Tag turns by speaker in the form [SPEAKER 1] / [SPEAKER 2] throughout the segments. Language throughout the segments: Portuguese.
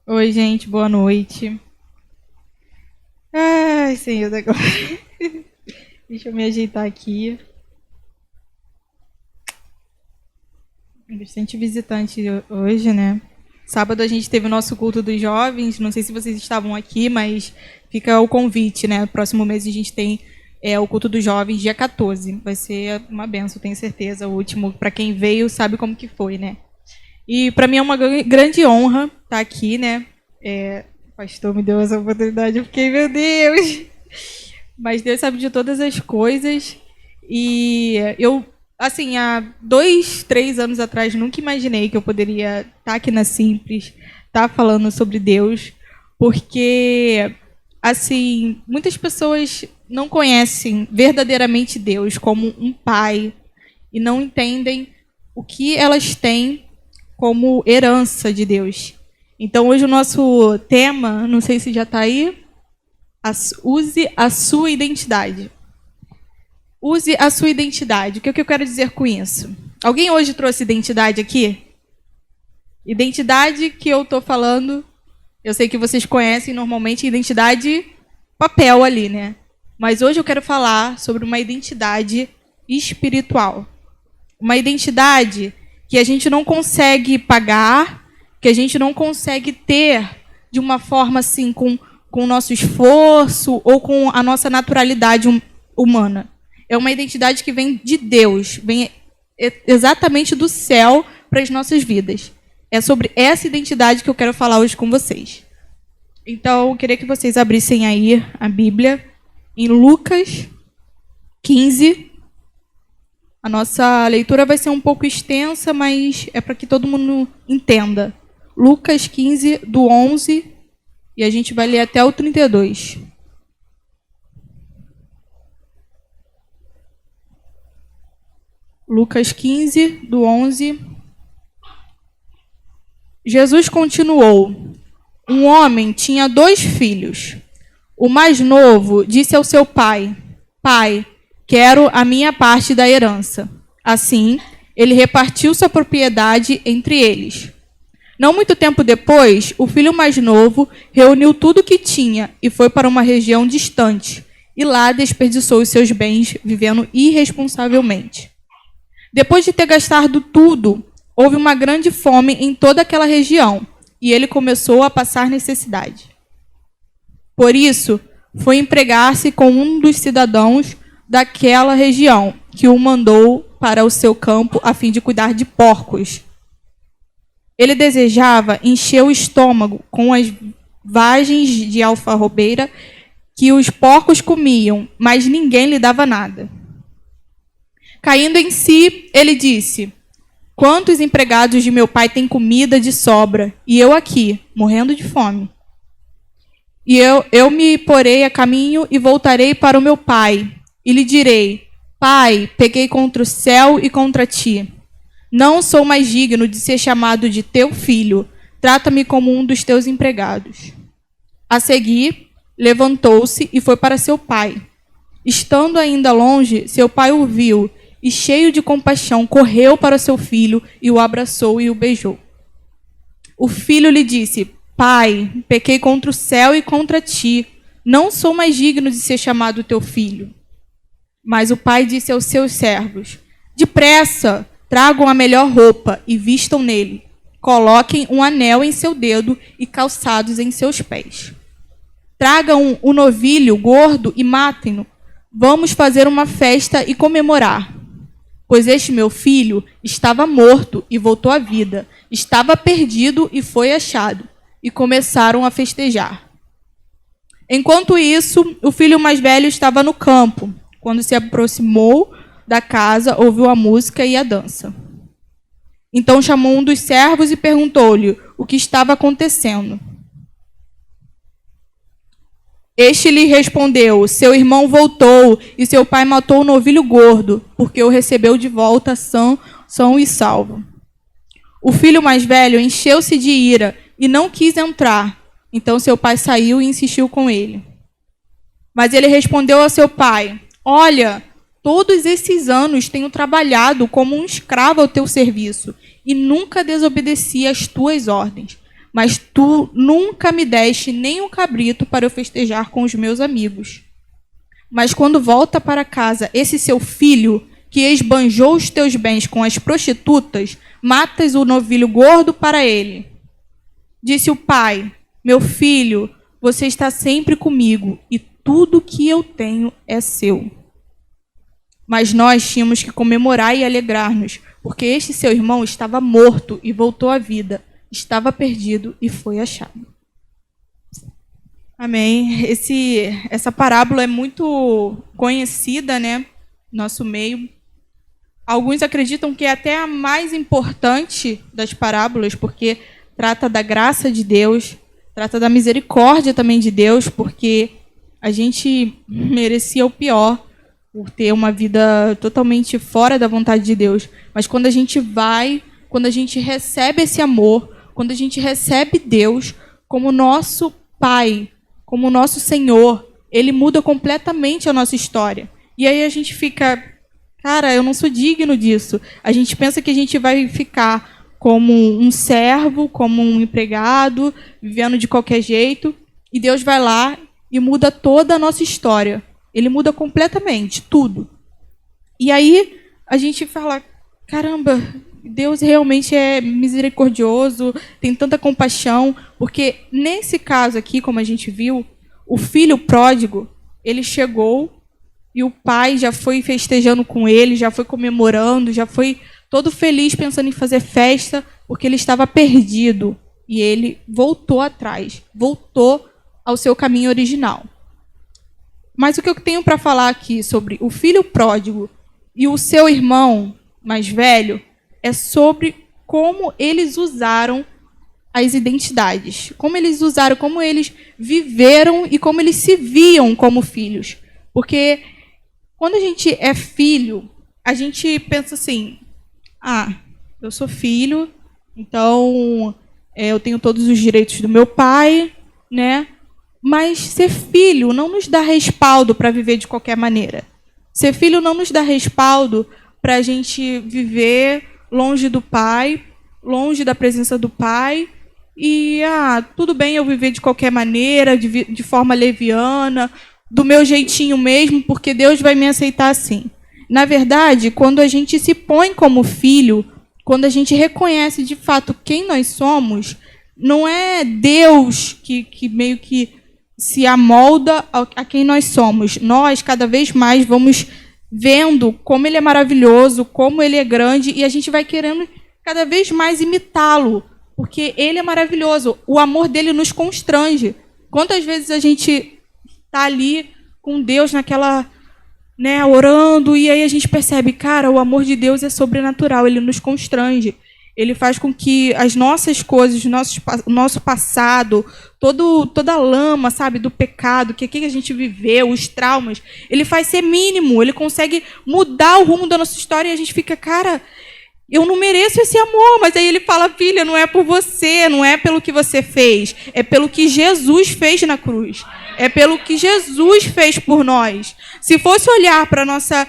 [SPEAKER 1] Oi, gente, boa noite. Ai, Senhor da glória. Deixa eu me ajeitar aqui. Bastante visitante hoje, né? Sábado a gente teve o nosso culto dos jovens. Não sei se vocês estavam aqui, mas fica o convite, né? Próximo mês a gente tem o culto dos jovens, dia 14. Vai ser uma benção, tenho certeza. O último, para quem veio, sabe como que foi, né? E para mim é uma grande honra estar aqui, né? O pastor me deu essa oportunidade, eu fiquei, meu Deus! Mas Deus sabe de todas as coisas. E eu, assim, há 2, 3 anos atrás, nunca imaginei que eu poderia estar aqui na Simples, estar falando sobre Deus, porque, assim, muitas pessoas não conhecem verdadeiramente Deus como um pai e não entendem o que elas têm como herança de Deus. Então, hoje o nosso tema, não sei se já está aí, use a sua identidade. Use a sua identidade. O que eu quero dizer com isso? Alguém hoje trouxe identidade aqui? Identidade que eu estou falando, eu sei que vocês conhecem normalmente identidade papel ali, né? Mas hoje eu quero falar sobre uma identidade espiritual. Uma identidade que a gente não consegue pagar, que a gente não consegue ter de uma forma assim, com o nosso esforço ou com a nossa naturalidade humana. É uma identidade que vem de Deus, vem exatamente do céu para as nossas vidas. É sobre essa identidade que eu quero falar hoje com vocês. Então, eu queria que vocês abrissem aí a Bíblia em Lucas 15. A nossa leitura vai ser um pouco extensa, mas é para que todo mundo entenda. Lucas 15, do 11, e a gente vai ler até o 32. Lucas 15, do 11. Jesus continuou: um homem tinha 2 filhos. O mais novo disse ao seu pai: Pai, quero a minha parte da herança. Assim, ele repartiu sua propriedade entre eles. Não muito tempo depois, o filho mais novo reuniu tudo o que tinha e foi para uma região distante. E lá desperdiçou os seus bens, vivendo irresponsavelmente. Depois de ter gastado tudo, houve uma grande fome em toda aquela região, e ele começou a passar necessidade. Por isso, foi empregar-se com um dos cidadãos daquela região, que o mandou para o seu campo a fim de cuidar de porcos. Ele desejava encher o estômago com as vagens de alfarrobeira que os porcos comiam, mas ninguém lhe dava nada. Caindo em si, ele disse: Quantos empregados de meu pai têm comida de sobra, e eu aqui, morrendo de fome? E eu me porei a caminho e voltarei para o meu pai, e lhe direi: Pai, pequei contra o céu e contra ti. Não sou mais digno de ser chamado de teu filho. Trata-me como um dos teus empregados. A seguir, levantou-se e foi para seu pai. Estando ainda longe, seu pai o viu e, cheio de compaixão, correu para seu filho e o abraçou e o beijou. O filho lhe disse: Pai, pequei contra o céu e contra ti. Não sou mais digno de ser chamado teu filho. Mas o pai disse aos seus servos: Depressa, tragam a melhor roupa e vistam nele. Coloquem um anel em seu dedo e calçados em seus pés. Tragam um novilho gordo e matem-no. Vamos fazer uma festa e comemorar. Pois este meu filho estava morto e voltou à vida. Estava perdido e foi achado. E começaram a festejar. Enquanto isso, o filho mais velho estava no campo. Quando se aproximou da casa, ouviu a música e a dança. Então chamou um dos servos e perguntou-lhe o que estava acontecendo. Este lhe respondeu: Seu irmão voltou e seu pai matou o novilho gordo, porque o recebeu de volta são e salvo. O filho mais velho encheu-se de ira e não quis entrar. Então seu pai saiu e insistiu com ele. Mas ele respondeu ao seu pai: Olha, todos esses anos tenho trabalhado como um escravo ao teu serviço e nunca desobedeci às tuas ordens. mas tu nunca me deste nem um cabrito para eu festejar com os meus amigos. Mas quando volta para casa esse seu filho, que esbanjou os teus bens com as prostitutas, matas o novilho gordo para ele. Disse o pai: meu filho, você está sempre comigo, e tudo que eu tenho é seu. Mas nós tínhamos que comemorar e alegrar-nos, porque este seu irmão estava morto e voltou à vida, estava perdido e foi achado. Amém. Essa parábola é muito conhecida, né, no nosso meio. Alguns acreditam que é até a mais importante das parábolas, porque trata da graça de Deus, trata da misericórdia também de Deus, porque a gente merecia o pior por ter uma vida totalmente fora da vontade de Deus. Mas quando a gente quando a gente recebe esse amor, quando a gente recebe Deus como nosso Pai, como nosso Senhor, Ele muda completamente a nossa história. E aí a gente fica, cara, eu não sou digno disso. A gente pensa que a gente vai ficar como um servo, como um empregado, vivendo de qualquer jeito, e Deus vai lá e muda toda a nossa história. Ele muda completamente, tudo. E aí a gente fala, caramba, Deus realmente é misericordioso, tem tanta compaixão, porque nesse caso aqui, como a gente viu, o filho pródigo, ele chegou e o pai já foi festejando com ele, já foi comemorando, já foi todo feliz pensando em fazer festa, porque ele estava perdido. E ele voltou atrás, voltou ao seu caminho original. Mas o que eu tenho para falar aqui sobre o filho pródigo e o seu irmão mais velho é sobre como eles usaram as identidades, como eles usaram, como eles viveram e como eles se viam como filhos. Porque quando a gente é filho, a gente pensa assim, eu sou filho, então eu tenho todos os direitos do meu pai, né? Mas ser filho não nos dá respaldo para viver de qualquer maneira. Ser filho não nos dá respaldo para a gente viver longe do pai, longe da presença do pai, e tudo bem eu viver de qualquer maneira, de forma leviana, do meu jeitinho mesmo, porque Deus vai me aceitar assim. Na verdade, quando a gente se põe como filho, quando a gente reconhece de fato quem nós somos, não é Deus que meio que se amolda a quem nós somos. Nós, cada vez mais, vamos vendo como Ele é maravilhoso, como Ele é grande, e a gente vai querendo cada vez mais imitá-lo, porque Ele é maravilhoso. O amor dele nos constrange. Quantas vezes a gente está ali com Deus naquela, né, orando, e aí a gente percebe, cara, o amor de Deus é sobrenatural, Ele nos constrange. Ele faz com que as nossas coisas, o nosso passado, toda a lama, sabe, do pecado, que a gente viveu, os traumas, ele faz ser mínimo, ele consegue mudar o rumo da nossa história e a gente fica, cara, eu não mereço esse amor. Mas aí ele fala, filha, não é por você, não é pelo que você fez, é pelo que Jesus fez na cruz. É pelo que Jesus fez por nós. Se fosse olhar para a nossa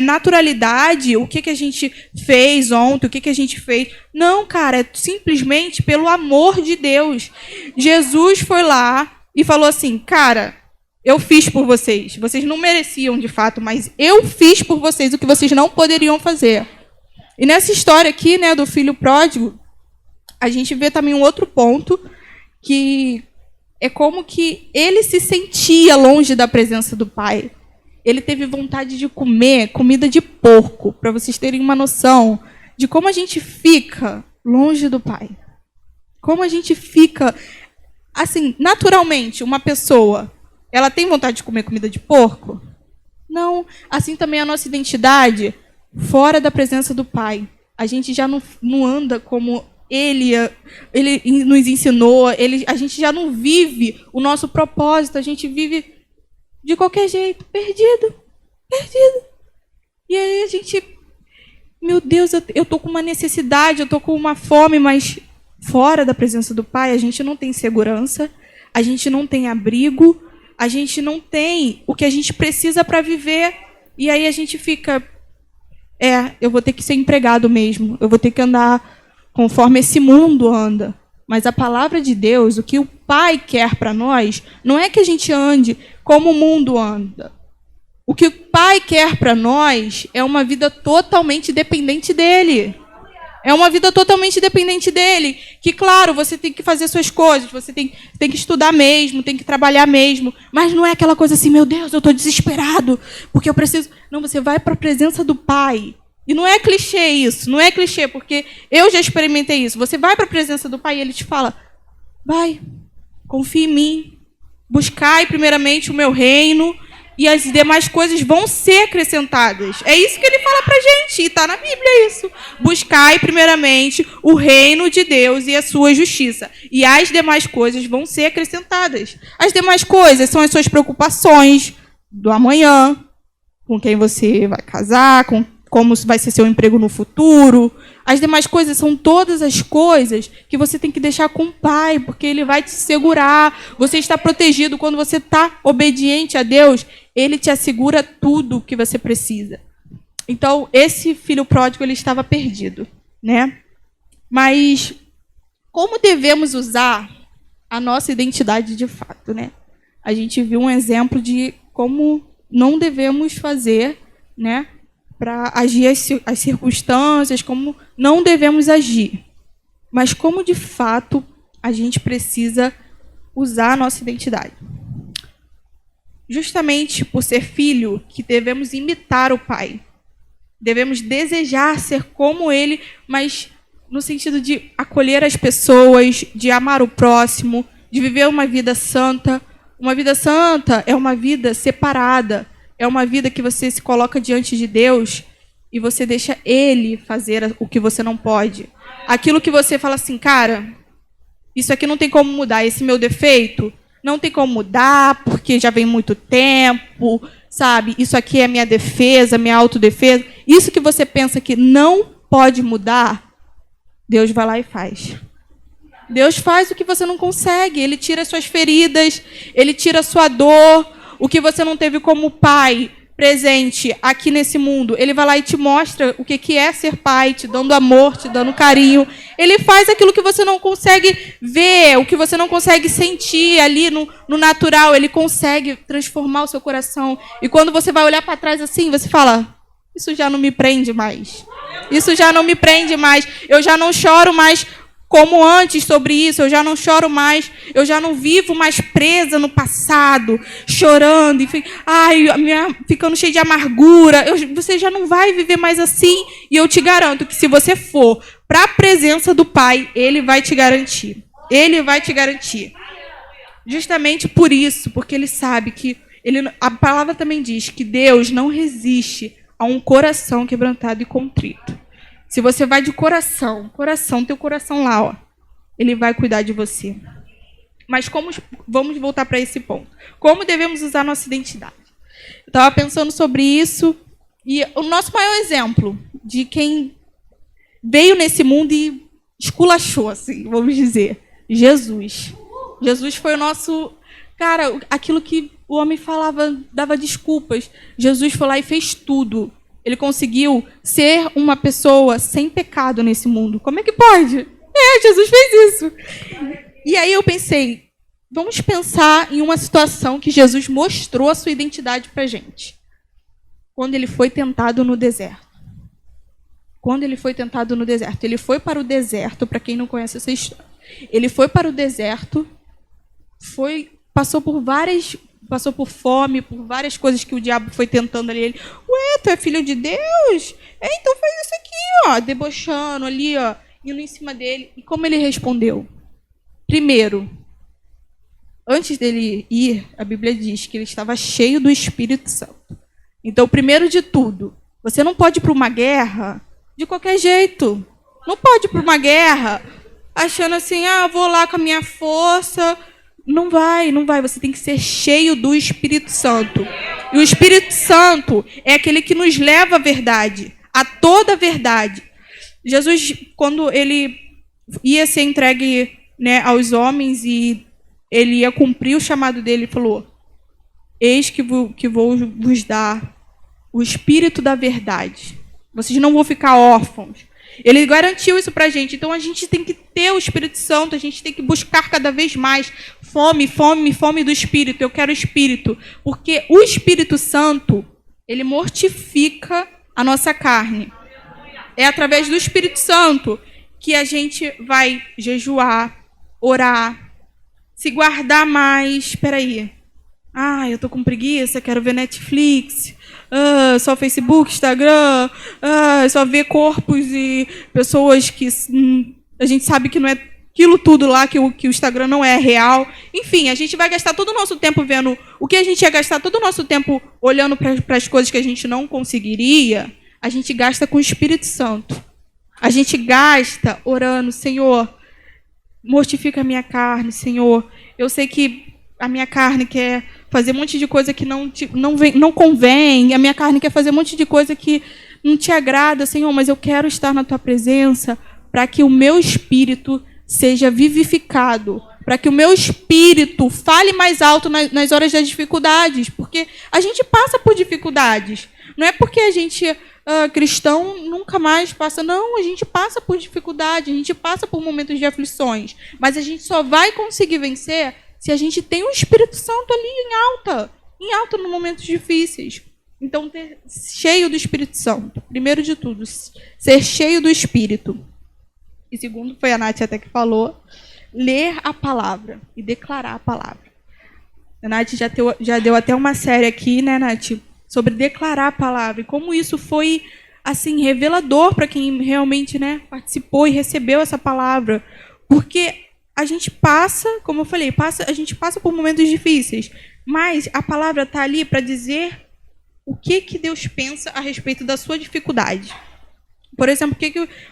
[SPEAKER 1] naturalidade, o que a gente fez ontem, o que a gente fez... Não, cara, é simplesmente pelo amor de Deus. Jesus foi lá e falou assim, cara, eu fiz por vocês. Vocês não mereciam, de fato, mas eu fiz por vocês o que vocês não poderiam fazer. E nessa história aqui, né, do filho pródigo, a gente vê também um outro ponto, que é como que ele se sentia longe da presença do pai. Ele teve vontade de comer comida de porco, para vocês terem uma noção de como a gente fica longe do pai. Como a gente fica, assim, naturalmente, uma pessoa, ela tem vontade de comer comida de porco? Não. Assim também a nossa identidade, fora da presença do pai. A gente já não anda como ele nos ensinou, a gente já não vive o nosso propósito, a gente vive de qualquer jeito, perdido. E aí a gente, meu Deus, eu estou com uma necessidade, eu estou com uma fome, mas fora da presença do pai, a gente não tem segurança, a gente não tem abrigo, a gente não tem o que a gente precisa para viver. E aí a gente fica, eu vou ter que ser empregado mesmo, eu vou ter que andar conforme esse mundo anda. Mas a palavra de Deus, o que o Pai quer para nós, não é que a gente ande como o mundo anda. O que o Pai quer para nós é uma vida totalmente dependente dele. É uma vida totalmente dependente dele. Que, claro, você tem que fazer suas coisas, você tem que estudar mesmo, tem que trabalhar mesmo. Mas não é aquela coisa assim, meu Deus, eu estou desesperado, porque eu preciso... Não, você vai para a presença do Pai. E não é clichê isso, não é clichê, porque eu já experimentei isso. Você vai para a presença do Pai e ele te fala, vai, confia em mim, buscai primeiramente o meu reino e as demais coisas vão ser acrescentadas. É isso que ele fala para a gente, e está na Bíblia isso. Buscai primeiramente o reino de Deus e a sua justiça, e as demais coisas vão ser acrescentadas. As demais coisas são as suas preocupações do amanhã, com quem você vai casar, como vai ser seu emprego no futuro. As demais coisas são todas as coisas que você tem que deixar com o Pai, porque ele vai te segurar. Você está protegido. Quando você está obediente a Deus, ele te assegura tudo o que você precisa. Então, esse filho pródigo, ele estava perdido, né? Mas como devemos usar a nossa identidade de fato, né? A gente viu um exemplo de como não devemos fazer, né? Para agir as circunstâncias, como não devemos agir. Mas como, de fato, a gente precisa usar a nossa identidade. Justamente por ser filho, que devemos imitar o Pai. Devemos desejar ser como ele, mas no sentido de acolher as pessoas, de amar o próximo, de viver uma vida santa. Uma vida santa é uma vida separada. É uma vida que você se coloca diante de Deus e você deixa ele fazer o que você não pode. Aquilo que você fala assim, cara, isso aqui não tem como mudar, esse meu defeito não tem como mudar, porque já vem muito tempo, sabe? Isso aqui é minha defesa, minha autodefesa. Isso que você pensa que não pode mudar, Deus vai lá e faz. Deus faz o que você não consegue. Ele tira as suas feridas, ele tira a sua dor. O que você não teve como pai presente aqui nesse mundo, ele vai lá e te mostra o que é ser pai, te dando amor, te dando carinho. Ele faz aquilo que você não consegue ver, o que você não consegue sentir ali no natural. Ele consegue transformar o seu coração. E quando você vai olhar para trás assim, você fala, isso já não me prende mais. Isso já não me prende mais. Eu já não choro mais como antes sobre isso, eu já não choro mais, eu já não vivo mais presa no passado, chorando, enfim, ficando cheia de amargura. Você já não vai viver mais assim, e eu te garanto que se você for para a presença do Pai, ele vai te garantir. Ele vai te garantir. Justamente por isso, porque ele sabe que a palavra também diz que Deus não resiste a um coração quebrantado e contrito. Se você vai de coração, teu coração lá, ó, ele vai cuidar de você. Mas vamos voltar para esse ponto. Como devemos usar nossa identidade? Eu estava pensando sobre isso, e o nosso maior exemplo de quem veio nesse mundo e esculachou, assim, vamos dizer, Jesus. Jesus foi o nosso... Cara, aquilo que o homem falava, dava desculpas. Jesus foi lá e fez tudo. Ele conseguiu ser uma pessoa sem pecado nesse mundo. Como é que pode? Jesus fez isso. E aí eu pensei, vamos pensar em uma situação que Jesus mostrou a sua identidade para a gente. Quando ele foi tentado no deserto. Quando ele foi tentado no deserto. Ele foi para o deserto, para quem não conhece essa história. Ele foi para o deserto, passou por fome, por várias coisas que o diabo foi tentando ali. Ele, tu é filho de Deus? Então faz isso aqui, ó, debochando ali, ó, indo em cima dele. E como ele respondeu? Primeiro, antes dele ir, a Bíblia diz que ele estava cheio do Espírito Santo. Então, primeiro de tudo, você não pode ir para uma guerra de qualquer jeito. Não pode ir para uma guerra achando assim, vou lá com a minha força. Não vai. Você tem que ser cheio do Espírito Santo. E o Espírito Santo é aquele que nos leva à verdade, a toda a verdade. Jesus, quando ele ia ser entregue, né, aos homens e ele ia cumprir o chamado dele, ele falou, eis que vou vos dar o Espírito da verdade. Vocês não vão ficar órfãos. Ele garantiu isso pra gente. Então, a gente tem que ter o Espírito Santo, a gente tem que buscar cada vez mais fome, fome, fome do Espírito. Eu quero o Espírito. Porque o Espírito Santo, ele mortifica a nossa carne. É através do Espírito Santo que a gente vai jejuar, orar, se guardar mais. Espera aí. Eu tô com preguiça, quero ver Netflix. Só Facebook, Instagram. Só ver corpos e pessoas que a gente sabe que não é aquilo tudo lá, que o Instagram não é real. Enfim, a gente vai gastar todo o nosso tempo vendo o que a gente ia gastar todo o nosso tempo olhando para as coisas que a gente não conseguiria. A gente gasta com o Espírito Santo. A gente gasta orando, Senhor, mortifica a minha carne, Senhor. Eu sei que a minha carne quer fazer um monte de coisa que não convém. A minha carne quer fazer um monte de coisa que não te agrada, Senhor. Mas eu quero estar na tua presença para que o meu espírito seja vivificado. Para que o meu espírito fale mais alto nas horas das dificuldades. Porque a gente passa por dificuldades. Não é porque a gente... cristão nunca mais passa. Não, a gente passa por dificuldade, a gente passa por momentos de aflições. Mas a gente só vai conseguir vencer se a gente tem o Espírito Santo ali em alta nos momentos difíceis. Então, ter cheio do Espírito Santo. Primeiro de tudo, ser cheio do Espírito. E segundo, foi a Nath até que falou, ler a palavra e declarar a palavra. A Nath já deu até uma série aqui, né, Nath? Sobre declarar a palavra. E como isso foi, assim, revelador para quem realmente, né, participou e recebeu essa palavra. Porque a gente passa, como eu falei, a gente passa por momentos difíceis. Mas a palavra está ali para dizer o que Deus pensa a respeito da sua dificuldade. Por exemplo,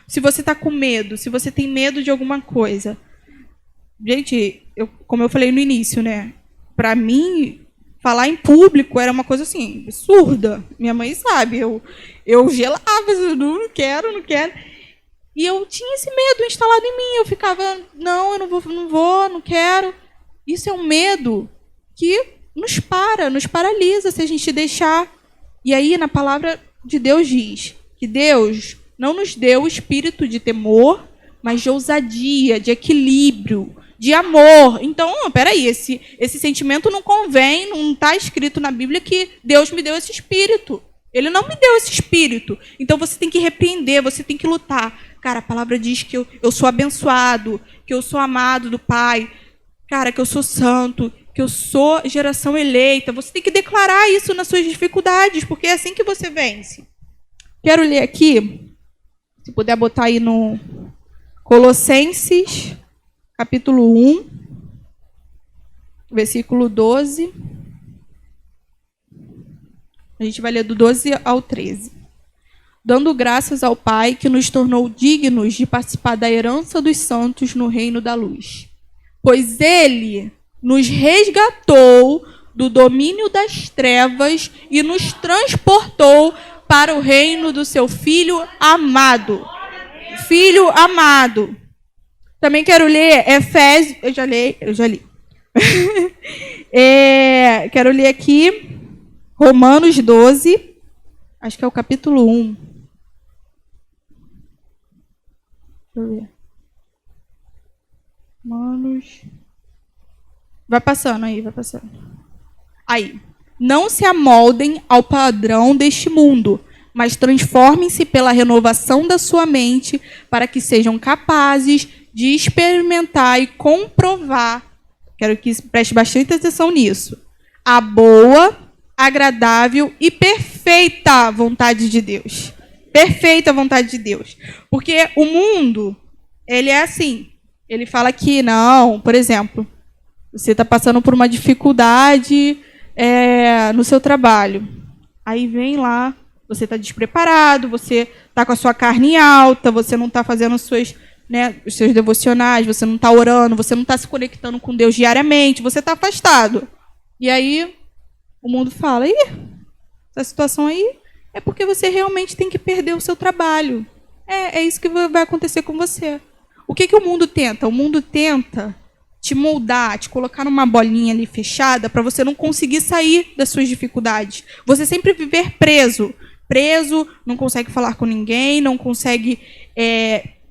[SPEAKER 1] se você está com medo, se você tem medo de alguma coisa. Gente, como eu falei no início, né? Para mim... falar em público era uma coisa assim, absurda. Minha mãe sabe, eu gelava, não quero. E eu tinha esse medo instalado em mim. Eu ficava, não, eu não quero. Isso é um medo que nos paralisa se a gente deixar. E aí, na palavra de Deus diz que Deus não nos deu o espírito de temor, mas de ousadia, de equilíbrio, de amor. Então, peraí, esse sentimento não convém, não está escrito na Bíblia que Deus me deu esse espírito. Ele não me deu esse espírito. Então, você tem que repreender, você tem que lutar. Cara, a palavra diz que eu sou abençoado, que eu sou amado do Pai, cara, que eu sou santo, que eu sou geração eleita. Você tem que declarar isso nas suas dificuldades, porque é assim que você vence. Quero ler aqui, se puder botar aí no Colossenses, capítulo 1, versículo 12. A gente vai ler do 12 ao 13. Dando graças ao Pai que nos tornou dignos de participar da herança dos santos no reino da luz. Pois Ele nos resgatou do domínio das trevas e nos transportou para o reino do seu Filho amado. Filho amado. Também quero ler Efésios... Eu já li. Quero ler aqui Romanos 12. Acho que é o capítulo 1. Deixa eu ver. Romanos... Vai passando. Aí. Não se amoldem ao padrão deste mundo, mas transformem-se pela renovação da sua mente para que sejam capazes de experimentar e comprovar, quero que preste bastante atenção nisso, a boa, agradável e perfeita vontade de Deus. Perfeita vontade de Deus. Porque o mundo, ele é assim. Ele fala que não, por exemplo, você está passando por uma dificuldade no seu trabalho. Aí vem lá, você está despreparado, você está com a sua carne alta, você não está fazendo os seus devocionais, você não está orando, você não está se conectando com Deus diariamente, você está afastado. E aí o mundo fala, essa situação aí é porque você realmente tem que perder o seu trabalho. É isso que vai acontecer com você. O que o mundo tenta? O mundo tenta te moldar, te colocar numa bolinha ali fechada para você não conseguir sair das suas dificuldades. Você sempre viver preso, não consegue falar com ninguém, não consegue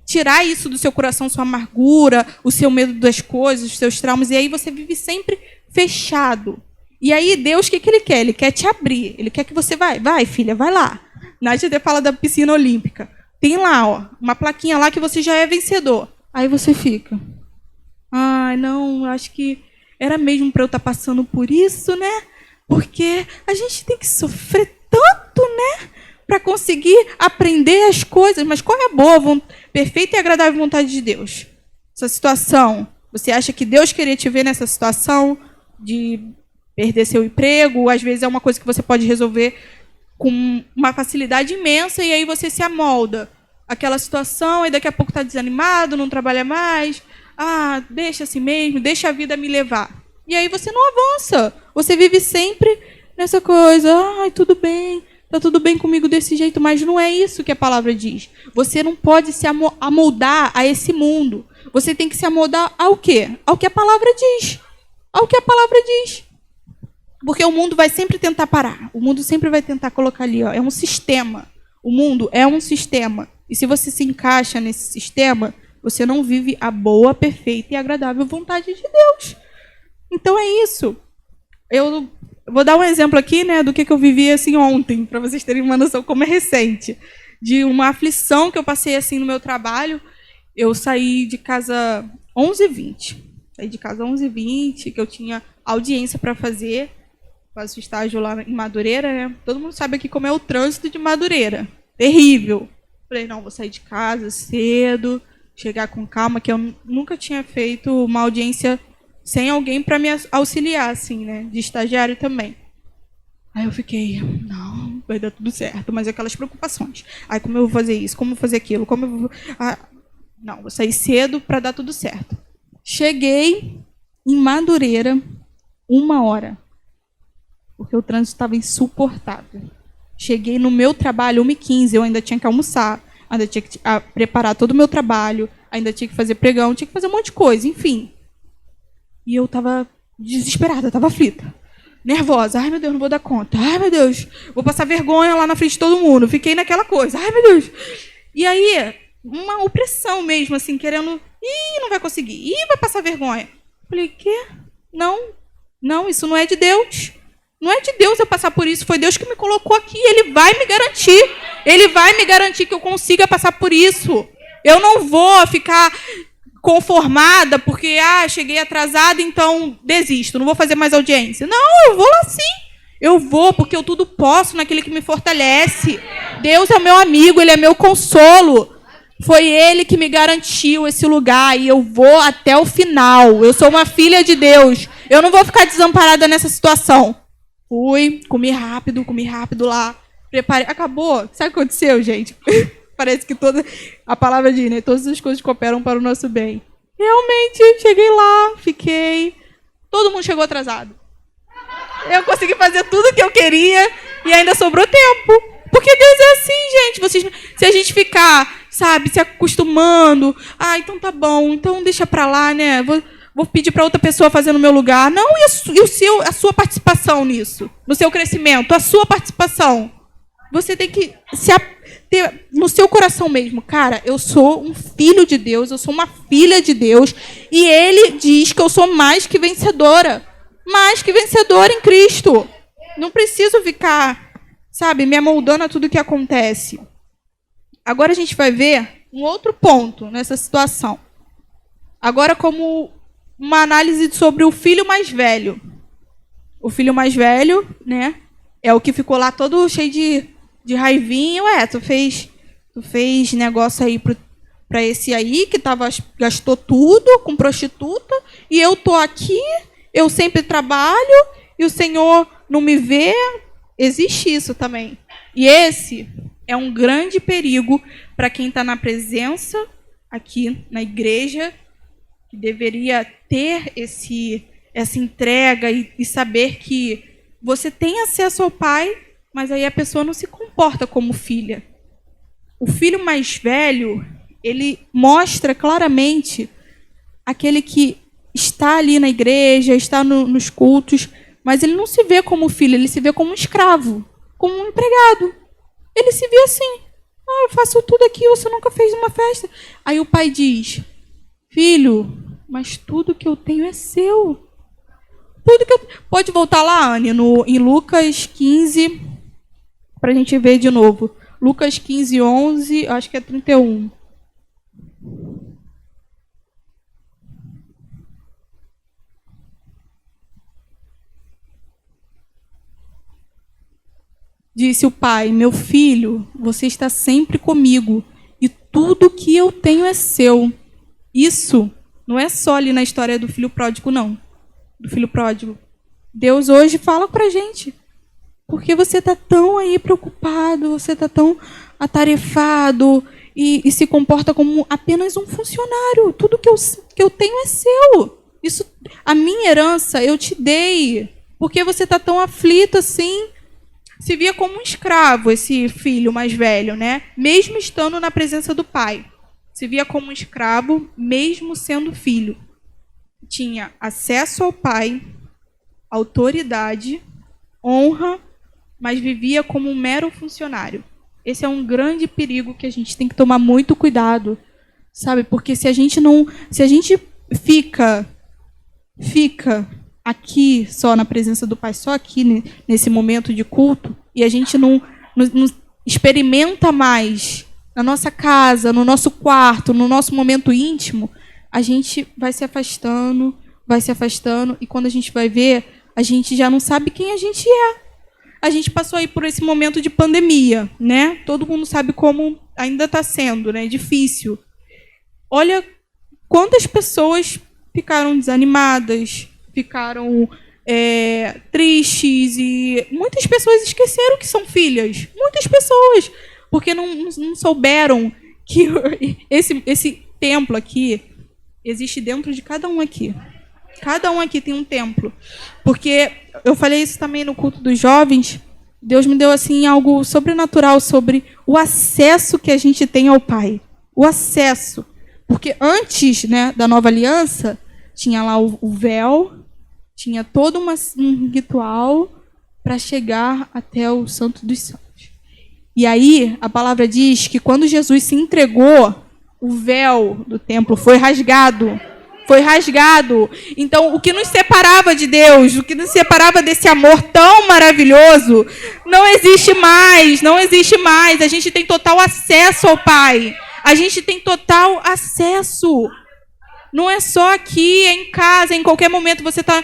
[SPEAKER 1] tirar isso do seu coração, sua amargura, o seu medo das coisas, os seus traumas, e aí você vive sempre fechado. E aí Deus, o que ele quer? Ele quer te abrir. Ele quer que você vai, filha, vai lá. Nath até fala da piscina olímpica. Tem lá, uma plaquinha lá que você já é vencedor. Aí você fica, não, acho que era mesmo para eu estar passando por isso, né? Porque a gente tem que sofrer tanto, né? Para conseguir aprender as coisas. Mas qual é a boa, perfeita e agradável vontade de Deus? Essa situação, você acha que Deus queria te ver nessa situação de perder seu emprego? Às vezes é uma coisa que você pode resolver com uma facilidade imensa e aí você se amolda àquela situação e daqui a pouco está desanimado, não trabalha mais. Deixa assim mesmo, deixa a vida me levar. E aí você não avança. Você vive sempre nessa coisa. Tudo bem, está tudo bem comigo desse jeito, mas não é isso que a palavra diz. Você não pode se amoldar a esse mundo. Você tem que se amoldar ao quê? Ao que a palavra diz. Ao que a palavra diz. Porque o mundo vai sempre tentar parar. O mundo sempre vai tentar colocar ali, é um sistema. O mundo é um sistema. E se você se encaixa nesse sistema, você não vive a boa, perfeita e agradável vontade de Deus. Então é isso. Eu vou dar um exemplo aqui, né, do que eu vivi assim ontem, para vocês terem uma noção como é recente. De uma aflição que eu passei assim no meu trabalho. Eu saí de casa 11h20. Saí de casa 11h20, que eu tinha audiência para fazer. Faço estágio lá em Madureira, né? Todo mundo sabe aqui como é o trânsito de Madureira. Terrível. Falei, não, vou sair de casa cedo, chegar com calma, que eu nunca tinha feito uma audiência sem alguém para me auxiliar, assim, né? De estagiário também. Aí eu fiquei, não, vai dar tudo certo, mas aquelas preocupações. Aí como eu vou fazer isso, como eu vou fazer aquilo, como eu vou... Não, vou sair cedo para dar tudo certo. Cheguei em Madureira 1h. Porque o trânsito estava insuportável. Cheguei no meu trabalho 1h15, eu ainda tinha que almoçar, ainda tinha que preparar todo o meu trabalho, ainda tinha que fazer pregão, tinha que fazer um monte de coisa, enfim. E eu estava desesperada, estava aflita, nervosa. Ai, meu Deus, não vou dar conta. Ai, meu Deus, vou passar vergonha lá na frente de todo mundo. Fiquei naquela coisa. Ai, meu Deus. E aí, uma opressão mesmo, assim, querendo... não vai conseguir. Vai passar vergonha. Falei, quê? Não, isso não é de Deus. Não é de Deus eu passar por isso, foi Deus que me colocou aqui, Ele vai me garantir. Ele vai me garantir que eu consiga passar por isso. Eu não vou ficar conformada porque, cheguei atrasada, então desisto, não vou fazer mais audiência. Não, eu vou lá sim. Eu vou porque eu tudo posso naquele que me fortalece. Deus é o meu amigo, Ele é meu consolo. Foi Ele que me garantiu esse lugar e eu vou até o final. Eu sou uma filha de Deus. Eu não vou ficar desamparada nessa situação. Fui, comi rápido lá, preparei. Acabou. Sabe o que aconteceu, gente? Parece que a palavra diz, né? Todas as coisas cooperam para o nosso bem. Realmente, cheguei lá, fiquei. Todo mundo chegou atrasado. Eu consegui fazer tudo o que eu queria e ainda sobrou tempo. Porque Deus é assim, gente. Se a gente ficar, sabe, se acostumando. Então tá bom, então deixa pra lá, né? Vou pedir para outra pessoa fazer no meu lugar. Não, a sua participação nisso, no seu crescimento, a sua participação. Você tem que ter no seu coração mesmo, cara, eu sou um filho de Deus, eu sou uma filha de Deus, e Ele diz que eu sou mais que vencedora em Cristo. Não preciso ficar, sabe, me amoldando a tudo que acontece. Agora a gente vai ver um outro ponto nessa situação. Agora como uma análise sobre o filho mais velho. O filho mais velho, né, é o que ficou lá todo cheio de raivinha. Tu fez negócio aí para esse aí que gastou tudo com prostituta e eu tô aqui, eu sempre trabalho e o Senhor não me vê. Existe isso também. E esse é um grande perigo para quem está na presença aqui na igreja, que deveria ter essa entrega e saber que você tem acesso ao Pai, mas aí a pessoa não se comporta como filha. O filho mais velho, ele mostra claramente aquele que está ali na igreja, está nos cultos, mas ele não se vê como filho, ele se vê como um escravo, como um empregado. Ele se vê assim. Eu faço tudo aqui, você nunca fez uma festa. Aí o pai diz, filho, mas tudo que eu tenho é seu. Tudo que eu... Pode voltar lá, Anne, em Lucas 15, para a gente ver de novo. Lucas 15, 11, acho que é 31. Disse o pai, meu filho, você está sempre comigo e tudo que eu tenho é seu. Isso não é só ali na história do filho pródigo, não. Do filho pródigo. Deus hoje fala pra gente. Porque você está tão aí preocupado, você está tão atarefado e se comporta como apenas um funcionário. Tudo que eu tenho é seu. Isso, a minha herança eu te dei. Por que você está tão aflito assim? Se via como um escravo, esse filho mais velho, né? Mesmo estando na presença do pai. Se via como um escravo, mesmo sendo filho. Tinha acesso ao pai, autoridade, honra, mas vivia como um mero funcionário. Esse é um grande perigo que a gente tem que tomar muito cuidado, sabe? Porque se a gente fica aqui só na presença do pai, só aqui nesse momento de culto, e a gente não experimenta mais na nossa casa, no nosso quarto, no nosso momento íntimo, a gente vai se afastando, e quando a gente vai ver, a gente já não sabe quem a gente é. A gente passou aí por esse momento de pandemia, né? Todo mundo sabe como ainda está sendo, né? Difícil. Olha quantas pessoas ficaram desanimadas, ficaram tristes, e muitas pessoas esqueceram que são filhas. Muitas pessoas, porque não souberam que esse templo aqui existe dentro de cada um aqui. Cada um aqui tem um templo. Porque eu falei isso também no culto dos jovens. Deus me deu assim algo sobrenatural sobre o acesso que a gente tem ao Pai. O acesso. Porque antes, né, da nova aliança, tinha lá o véu, tinha todo um ritual para chegar até o Santo dos Santos. E aí, a palavra diz que quando Jesus se entregou, o véu do templo foi rasgado. Foi rasgado. Então, o que nos separava de Deus, o que nos separava desse amor tão maravilhoso, não existe mais, não existe mais. A gente tem total acesso ao Pai. A gente tem total acesso. Não é só aqui, é em casa, em qualquer momento você está...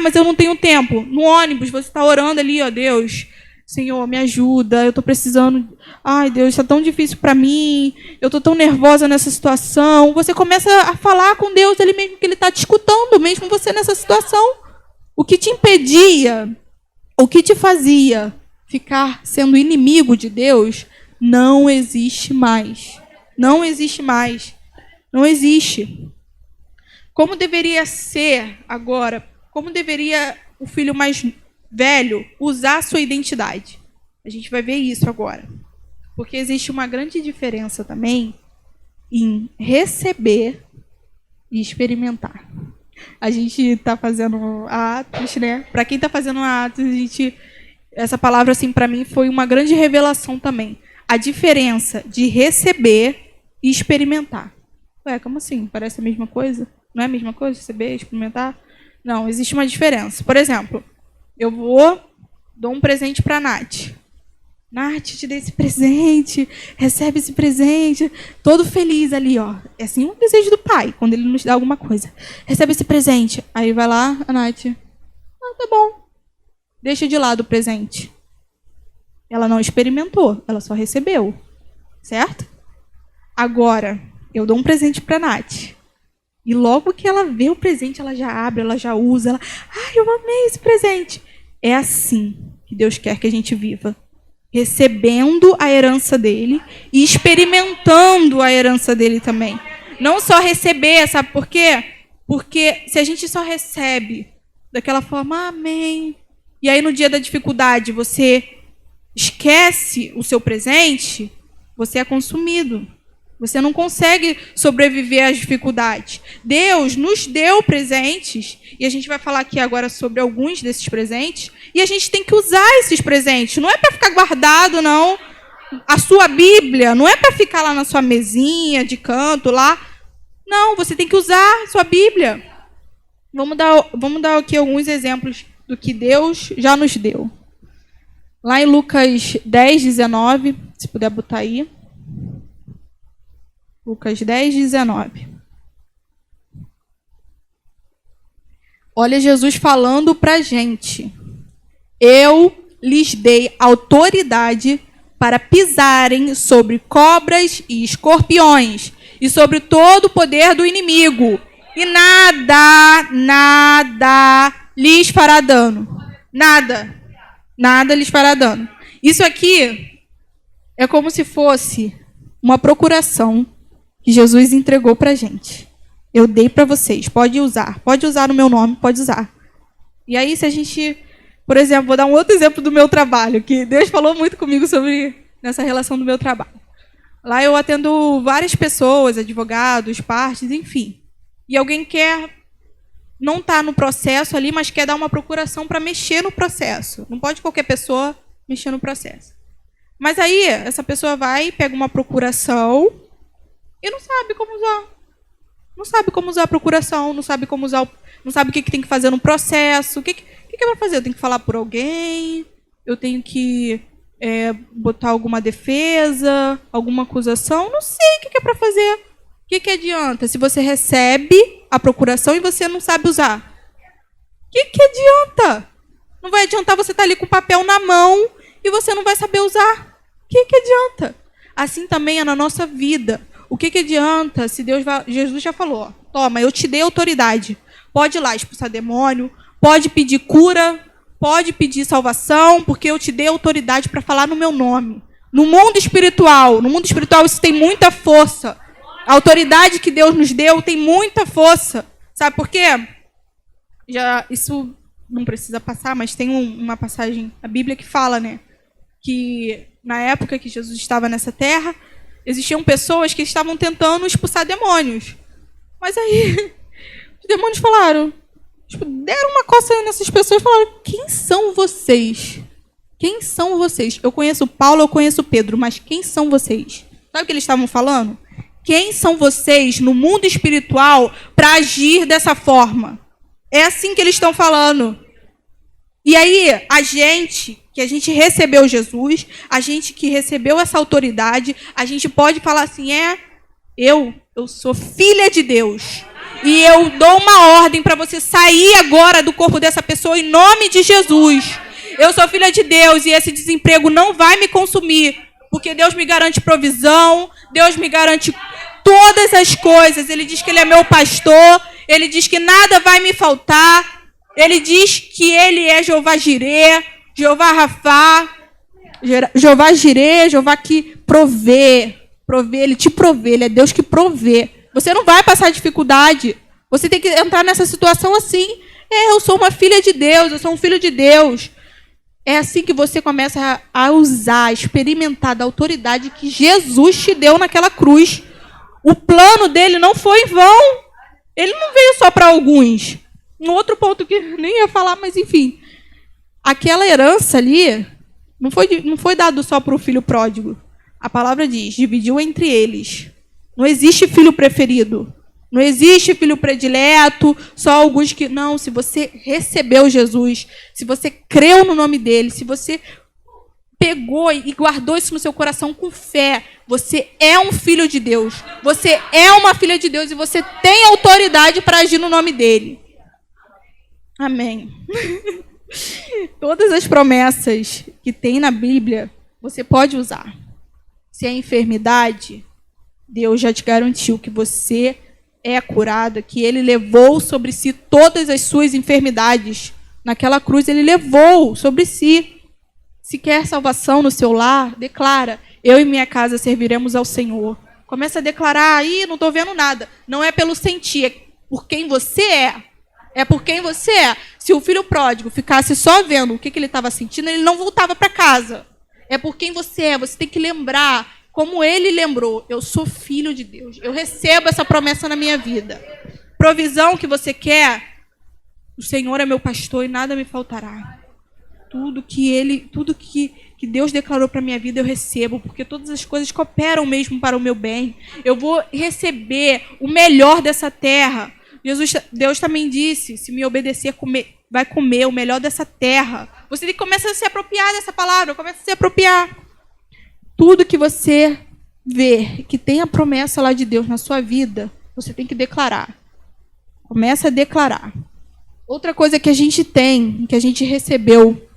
[SPEAKER 1] mas eu não tenho tempo. No ônibus, você está orando ali, ó, Deus... Senhor, me ajuda, eu estou precisando... Ai, Deus, está tão difícil para mim, eu estou tão nervosa nessa situação. Você começa a falar com Deus, ele mesmo que ele está te escutando, mesmo você nessa situação. O que te impedia, o que te fazia ficar sendo inimigo de Deus, não existe mais. Não existe mais. Não existe. Como deveria ser agora, como deveria o filho mais velho usar a sua identidade? A gente vai ver isso agora. Porque existe uma grande diferença também em receber e experimentar. A gente está fazendo Atos, né? Para quem está fazendo Atos, essa palavra, assim, para mim, foi uma grande revelação também. A diferença de receber e experimentar. Ué, como assim? Parece a mesma coisa? Não é a mesma coisa? Receber e experimentar? Não, existe uma diferença. Por exemplo, eu dou um presente para a Nath. Nath, te dei esse presente, recebe esse presente, todo feliz ali, ó. É assim um desejo do pai, quando ele nos dá alguma coisa. Recebe esse presente. Aí vai lá, a Nath. Tá bom. Deixa de lado o presente. Ela não experimentou, ela só recebeu. Certo? Agora, eu dou um presente para a Nath. E logo que ela vê o presente, ela já abre, ela já usa. Ela, eu amei esse presente. É assim que Deus quer que a gente viva. Recebendo a herança dele e experimentando a herança dele também. Não só receber, sabe por quê? Porque se a gente só recebe daquela forma, amém. E aí no dia da dificuldade você esquece o seu presente, você é consumido. Você não consegue sobreviver às dificuldades. Deus nos deu presentes, e a gente vai falar aqui agora sobre alguns desses presentes, e a gente tem que usar esses presentes. Não é para ficar guardado, não. A sua Bíblia não é para ficar lá na sua mesinha de canto lá. Não, você tem que usar a sua Bíblia. Vamos dar aqui alguns exemplos do que Deus já nos deu. Lá em Lucas 10, 19, se puder botar aí. Lucas 10, 19. Olha Jesus falando para a gente. Eu lhes dei autoridade para pisarem sobre cobras e escorpiões e sobre todo o poder do inimigo. E nada lhes fará dano. Nada lhes fará dano. Isso aqui é como se fosse uma procuração que Jesus entregou para a gente. Eu dei para vocês, pode usar no meu nome, pode usar. E aí, se a gente, por exemplo, vou dar um outro exemplo do meu trabalho, que Deus falou muito comigo sobre nessa relação do meu trabalho. Lá eu atendo várias pessoas, advogados, partes, enfim. E alguém não está no processo ali, mas quer dar uma procuração para mexer no processo. Não pode qualquer pessoa mexer no processo. Mas aí, essa pessoa vai, pega uma procuração e não sabe como usar. Não sabe como usar a procuração, não sabe o que tem que fazer no processo. O que é para fazer? Eu tenho que falar por alguém, eu tenho que botar alguma defesa, alguma acusação. Não sei o que é para fazer. O que adianta se você recebe a procuração e você não sabe usar? O que adianta? Não vai adiantar você estar ali com o papel na mão e você não vai saber usar. O que adianta? Assim também é na nossa vida. O que adianta se Jesus já falou, ó, toma, eu te dei autoridade. Pode ir lá expulsar demônio, pode pedir cura, pode pedir salvação, porque eu te dei autoridade para falar no meu nome. No mundo espiritual isso tem muita força. A autoridade que Deus nos deu tem muita força. Sabe por quê? Isso não precisa passar, mas tem uma passagem na Bíblia que fala, né, que na época que Jesus estava nessa terra, existiam pessoas que estavam tentando expulsar demônios. Mas aí, os demônios falaram, deram uma coça nessas pessoas e falaram, quem são vocês? Quem são vocês? Eu conheço Paulo, eu conheço Pedro, mas quem são vocês? Sabe o que eles estavam falando? Quem são vocês no mundo espiritual para agir dessa forma? É assim que eles estão falando. E aí, a gente recebeu Jesus, a gente que recebeu essa autoridade, a gente pode falar assim, eu sou filha de Deus. E eu dou uma ordem para você sair agora do corpo dessa pessoa em nome de Jesus. Eu sou filha de Deus e esse desemprego não vai me consumir, porque Deus me garante provisão, Deus me garante todas as coisas. Ele diz que Ele é meu pastor, Ele diz que nada vai me faltar, Ele diz que Ele é Jeová Jirê, Jeová Rafá, Jeová Jirê, Jeová que provê, Ele te provê, Ele é Deus que provê. Você não vai passar dificuldade, você tem que entrar nessa situação assim. Eu sou uma filha de Deus, eu sou um filho de Deus. É assim que você começa a usar, a experimentar da autoridade que Jesus te deu naquela cruz. O plano dele não foi em vão. Ele não veio só para alguns. Um outro ponto que nem ia falar, mas enfim. Aquela herança ali não foi dado só para o filho pródigo. A palavra diz, dividiu entre eles. Não existe filho preferido. Não existe filho predileto, só alguns que... Não, se você recebeu Jesus, se você creu no nome dele, se você pegou e guardou isso no seu coração com fé, você é um filho de Deus. Você é uma filha de Deus e você tem autoridade para agir no nome dele. Amém. Todas as promessas que tem na Bíblia, você pode usar. Se é enfermidade, Deus já te garantiu que você é curada, que Ele levou sobre si todas as suas enfermidades. Naquela cruz, Ele levou sobre si. Se quer salvação no seu lar, declara, eu e minha casa serviremos ao Senhor. Começa a declarar, não estou vendo nada. Não é pelo sentir, é por quem você é. É por quem você é. Se o filho pródigo ficasse só vendo o que ele estava sentindo, ele não voltava para casa. É por quem você é. Você tem que lembrar, como ele lembrou, eu sou filho de Deus. Eu recebo essa promessa na minha vida. Provisão que você quer, o Senhor é meu pastor e nada me faltará. Tudo que que Deus declarou para a minha vida, eu recebo, porque todas as coisas cooperam mesmo para o meu bem. Eu vou receber o melhor dessa terra. Deus também disse, se me obedecer, vai comer o melhor dessa terra. Você começa a se apropriar dessa palavra, começa a se apropriar. Tudo que você vê que tem a promessa lá de Deus na sua vida, você tem que declarar. Começa a declarar. Outra coisa que a gente tem, que a gente recebeu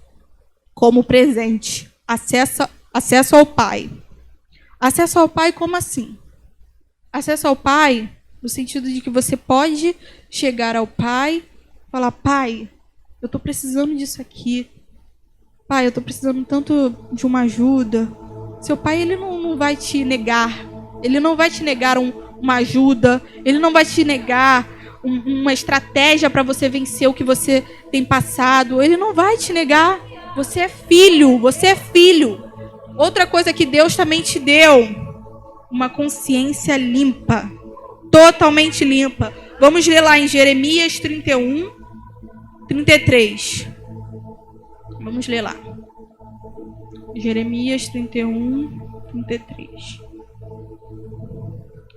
[SPEAKER 1] como presente, acesso ao Pai. Acesso ao Pai como assim? Acesso ao Pai no sentido de que você pode chegar ao Pai e falar, Pai, eu estou precisando disso aqui. Pai, eu estou precisando tanto de uma ajuda. Seu Pai, ele não vai te negar. Ele não vai te negar uma ajuda. Ele não vai te negar uma estratégia para você vencer o que você tem passado. Ele não vai te negar. Você é filho. Você é filho. Outra coisa que Deus também te deu. Uma consciência limpa. Totalmente limpa. Vamos ler lá em Jeremias 31, 33. Vamos ler lá. Jeremias 31, 33.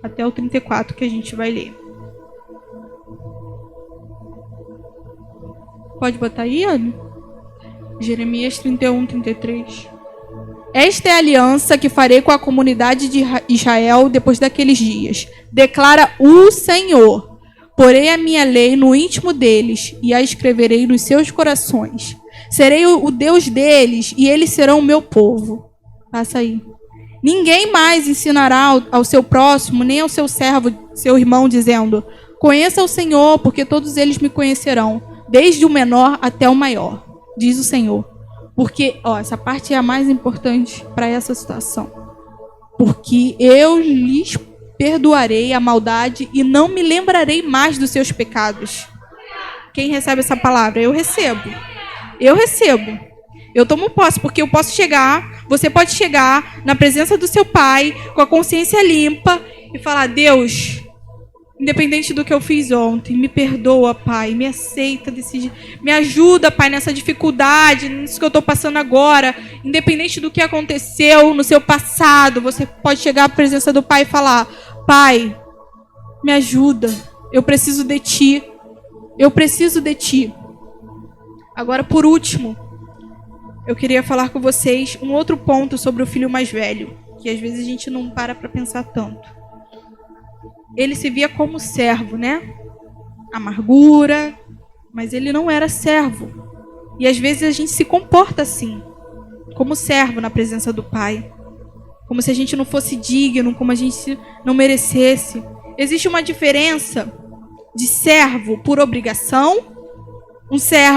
[SPEAKER 1] Até o 34 que a gente vai ler. Pode botar aí, Anne? Jeremias 31, 33. Esta é a aliança que farei com a comunidade de Israel depois daqueles dias. Declara o Senhor. Porei a minha lei no íntimo deles e a escreverei nos seus corações. Serei o Deus deles e eles serão o meu povo. Passa aí. Ninguém mais ensinará ao seu próximo, nem ao seu servo, seu irmão, dizendo: conheça o Senhor, porque todos eles me conhecerão, desde o menor até o maior, diz o Senhor. Porque, essa parte é a mais importante para essa situação. Porque eu lhes perdoarei a maldade e não me lembrarei mais dos seus pecados. Quem recebe essa palavra? Eu recebo. Eu recebo. Eu tomo posse, porque eu posso chegar, você pode chegar na presença do seu Pai, com a consciência limpa, e falar: Deus, independente do que eu fiz ontem, me perdoa, Pai, me aceita me ajuda, Pai, nessa dificuldade, nisso que eu estou passando agora. Independente do que aconteceu no seu passado, você pode chegar à presença do Pai e falar: Pai, me ajuda, eu preciso de Ti, eu preciso de Ti. Agora, por último, eu queria falar com vocês um outro ponto sobre o filho mais velho, que às vezes a gente não para pensar tanto. Ele se via como servo, né? Amargura, mas ele não era servo. E às vezes a gente se comporta assim, como servo na presença do Pai. Como se a gente não fosse digno, como a gente não merecesse. Existe uma diferença de servo por obrigação,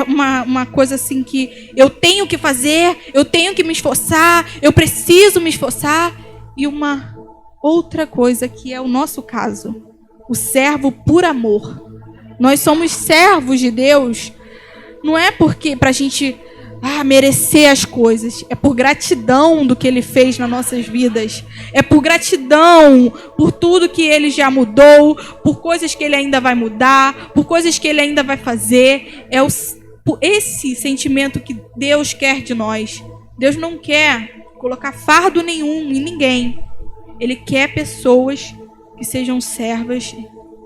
[SPEAKER 1] uma coisa assim que eu tenho que fazer, eu tenho que me esforçar, eu preciso me esforçar, e uma outra coisa que é o nosso caso, o servo por amor. Nós somos servos de Deus, não é porque para a gente merecer as coisas, é por gratidão do que Ele fez nas nossas vidas, é por gratidão por tudo que Ele já mudou, por coisas que Ele ainda vai mudar, por coisas que Ele ainda vai fazer. É esse sentimento que Deus quer de nós. Deus não quer colocar fardo nenhum em ninguém. Ele quer pessoas que sejam servas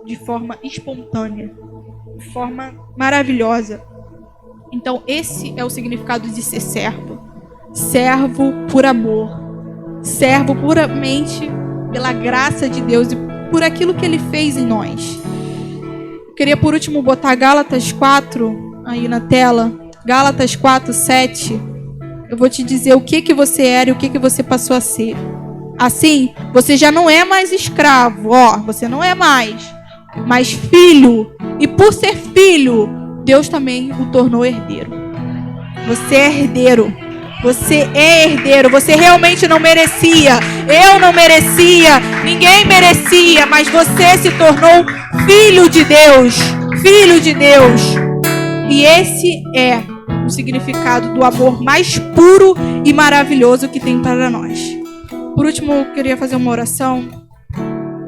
[SPEAKER 1] de forma espontânea, de forma maravilhosa. Então, esse é o significado de ser servo. Servo por amor. Servo puramente pela graça de Deus e por aquilo que Ele fez em nós. Eu queria, por último, botar Gálatas 4 aí na tela. Gálatas 4, 7. Eu vou te dizer o que você era e o que você passou a ser. Assim, você já não é mais escravo, você não é mais, mas filho. E por ser filho, Deus também o tornou herdeiro. Você é herdeiro. Você é herdeiro. Você realmente não merecia. Eu não merecia. Ninguém merecia. Mas você se tornou filho de Deus. Filho de Deus. E esse é o significado do amor mais puro e maravilhoso que tem para nós. Por último, eu queria fazer uma oração.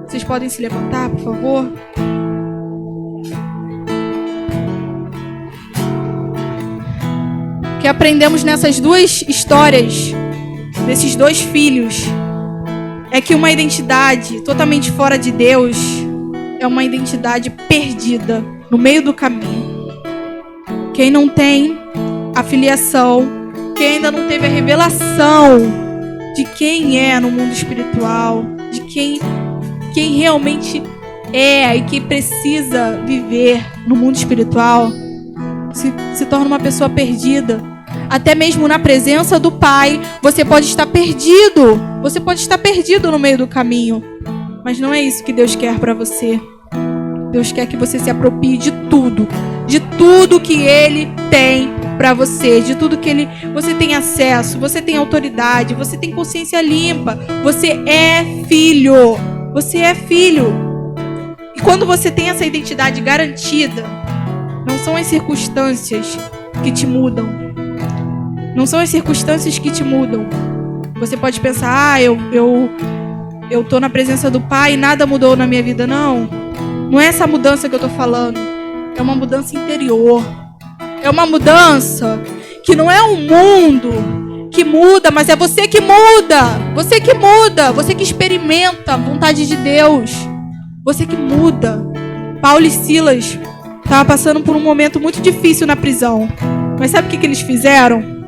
[SPEAKER 1] Vocês podem se levantar, por favor? Que aprendemos nessas duas histórias desses 2 filhos é que uma identidade totalmente fora de Deus é uma identidade perdida no meio do caminho. Quem não tem a filiação, quem ainda não teve a revelação de quem é no mundo espiritual, de quem realmente é e que precisa viver no mundo espiritual, se torna uma pessoa perdida. Até mesmo na presença do Pai, você pode estar perdido. Você pode estar perdido no meio do caminho. Mas não é isso que Deus quer para você. Deus quer que você se aproprie de tudo que Ele tem para você, de tudo que você tem acesso, você tem autoridade, você tem consciência limpa. Você é filho. Você é filho. E quando você tem essa identidade garantida, não são as circunstâncias que te mudam. Não são as circunstâncias que te mudam. Você pode pensar, eu tô na presença do Pai e nada mudou na minha vida. Não é essa mudança que eu tô falando. É uma mudança interior. É uma mudança que não é o mundo que muda, mas é você que muda. Você que muda. Você que experimenta a vontade de Deus. Você que muda. Paulo e Silas estavam passando por um momento muito difícil na prisão. Mas sabe o que eles fizeram?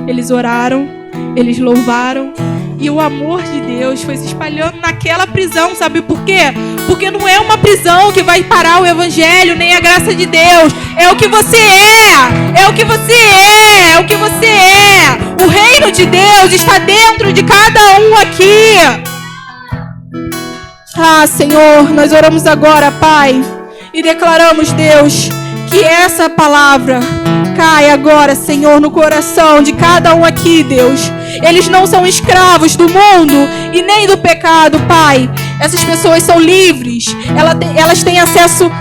[SPEAKER 1] Eles oraram, eles louvaram, e o amor de Deus foi se espalhando naquela prisão. Sabe por quê? Porque não é uma prisão que vai parar o evangelho, nem a graça de Deus. É o que você é. É o que você é. É o que você é. O reino de Deus está dentro de cada um aqui. Ah, Senhor, nós oramos agora, Pai, e declaramos, Deus, que essa palavra cai agora, Senhor, no coração de cada um aqui, Deus. Eles não são escravos do mundo e nem do pecado, Pai. Essas pessoas são livres. Elas têm acesso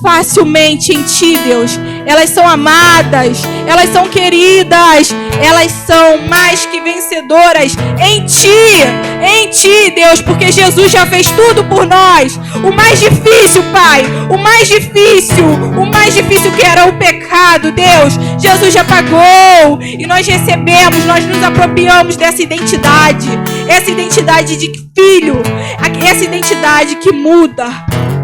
[SPEAKER 1] facilmente em Ti, Deus. Elas são amadas. Elas são queridas. Elas são mais que vencedoras em Ti. Em Ti, Deus, porque Jesus já fez tudo por nós. O mais difícil, Pai, o mais difícil que era o pecado, Deus, Jesus já pagou. E nós recebemos, nós nos apropriamos dessa identidade. Essa identidade de filho. Essa identidade que muda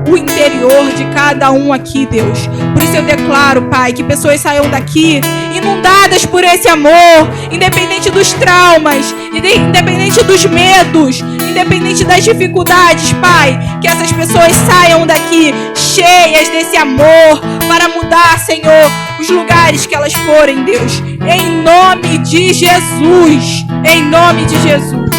[SPEAKER 1] o interior de cada um aqui, Deus. Por isso eu declaro, Pai, que pessoas saiam daqui inundadas por esse amor, independente dos traumas, independente dos medos, independente das dificuldades, Pai. Que essas pessoas saiam daqui cheias desse amor para mudar, Senhor, os lugares que elas forem, Deus. Em nome de Jesus. Em nome de Jesus.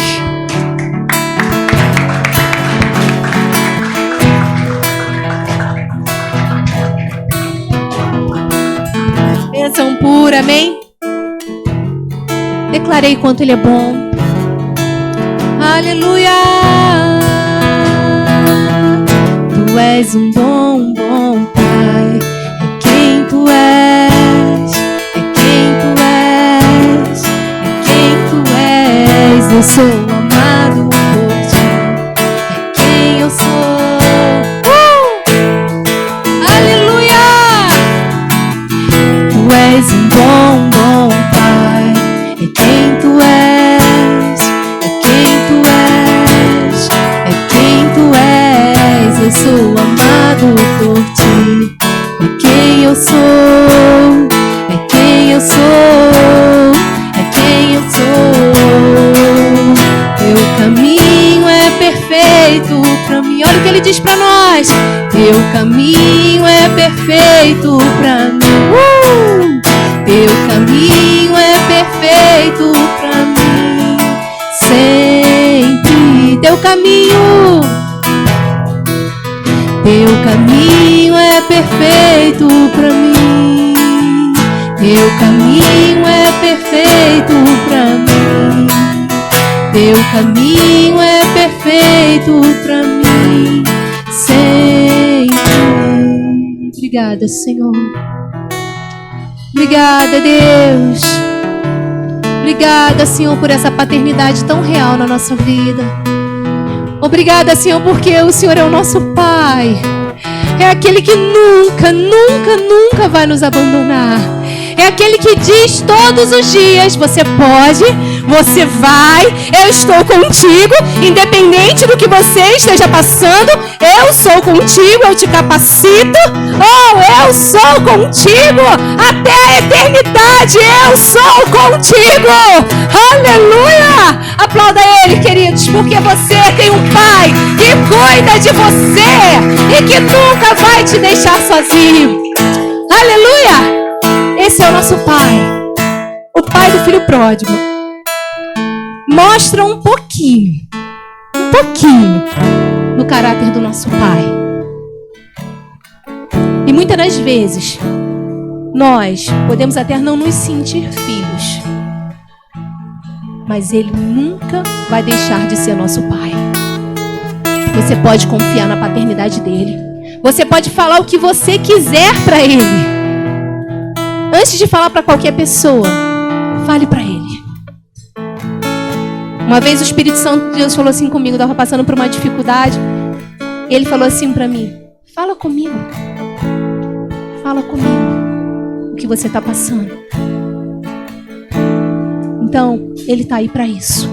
[SPEAKER 2] Bênção pura, amém? Declarei quanto Ele é bom. Aleluia! Tu és um bom, bom Pai. É quem Tu és. É quem Tu és. É quem Tu és. Eu sou amado por Ti. É quem eu sou. És um bom, bom Pai. É quem Tu és. É quem Tu és. É quem Tu és. Eu sou amado por Ti. É quem eu sou. É quem eu sou. É quem eu sou. Teu caminho é perfeito pra mim. Olha o que Ele diz pra nós. Teu caminho é perfeito pra mim. Teu caminho é perfeito pra mim, sempre. Teu caminho é perfeito pra mim. Teu caminho é perfeito pra mim. Teu caminho é perfeito pra mim, sempre. Obrigada, Senhor. Obrigada, Deus. Obrigada, Senhor, por essa paternidade tão real na nossa vida. Obrigada, Senhor, porque o Senhor é o nosso Pai. É aquele que nunca, nunca, nunca vai nos abandonar. É aquele que diz todos os dias: você pode Você vai, eu estou contigo, independente do que você esteja passando, eu sou contigo, eu te capacito. Oh, eu sou contigo até a eternidade, eu sou contigo. Aleluia! Aplauda ele, queridos, porque você tem um pai que cuida de você e que nunca vai te deixar sozinho. Aleluia! Esse é o nosso pai, o pai do filho pródigo. Mostra um pouquinho do caráter do nosso pai. E muitas das vezes nós podemos até não nos sentir filhos, mas ele nunca vai deixar de ser nosso pai. Você pode confiar na paternidade dele. Você pode falar o que você quiser para ele. Antes de falar para qualquer pessoa, fale para ele. Uma vez o Espírito Santo de Deus falou assim comigo, eu estava passando por uma dificuldade. E ele falou assim para mim: fala comigo. Fala comigo o que você está passando. Então, ele está aí para isso.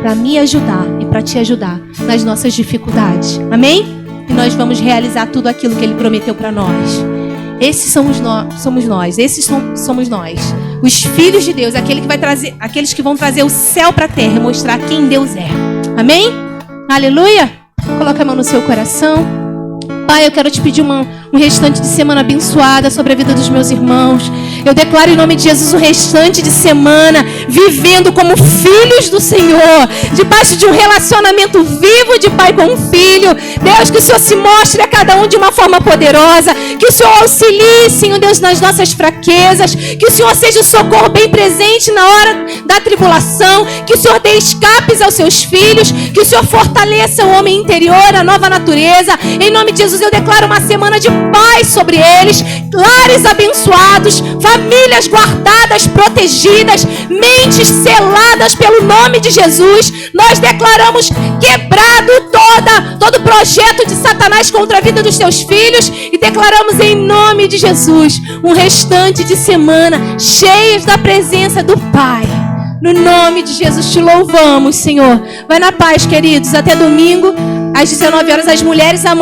[SPEAKER 2] Para me ajudar e para te ajudar nas nossas dificuldades. Amém? E nós vamos realizar tudo aquilo que ele prometeu para nós. Esses somos nós. Esses somos nós. Os filhos de Deus, aqueles que vão trazer o céu para a terra e mostrar quem Deus é. Amém? Aleluia? Coloca a mão no seu coração. Pai, eu quero te pedir um restante de semana abençoada sobre a vida dos meus irmãos. Eu declaro em nome de Jesus o restante de semana vivendo como filhos do Senhor, debaixo de um relacionamento vivo de pai com filho. Deus, que o Senhor se mostre a cada um de uma forma poderosa, que o Senhor auxilie, Senhor Deus, nas nossas fraquezas, que o Senhor seja o socorro bem presente na hora da tribulação, que o Senhor dê escapes aos seus filhos, que o Senhor fortaleça o homem interior, a nova natureza. Em nome de Jesus, eu declaro uma semana de paz sobre eles, lares abençoados, famílias guardadas, protegidas, mentes seladas pelo nome de Jesus. Nós declaramos quebrado todo projeto de Satanás contra a vida dos teus filhos e declaramos em nome de Jesus um restante de semana cheios da presença do Pai. No nome de Jesus te louvamos, Senhor. Vai na paz, queridos. Até domingo, às 19 horas, as mulheres amanhã.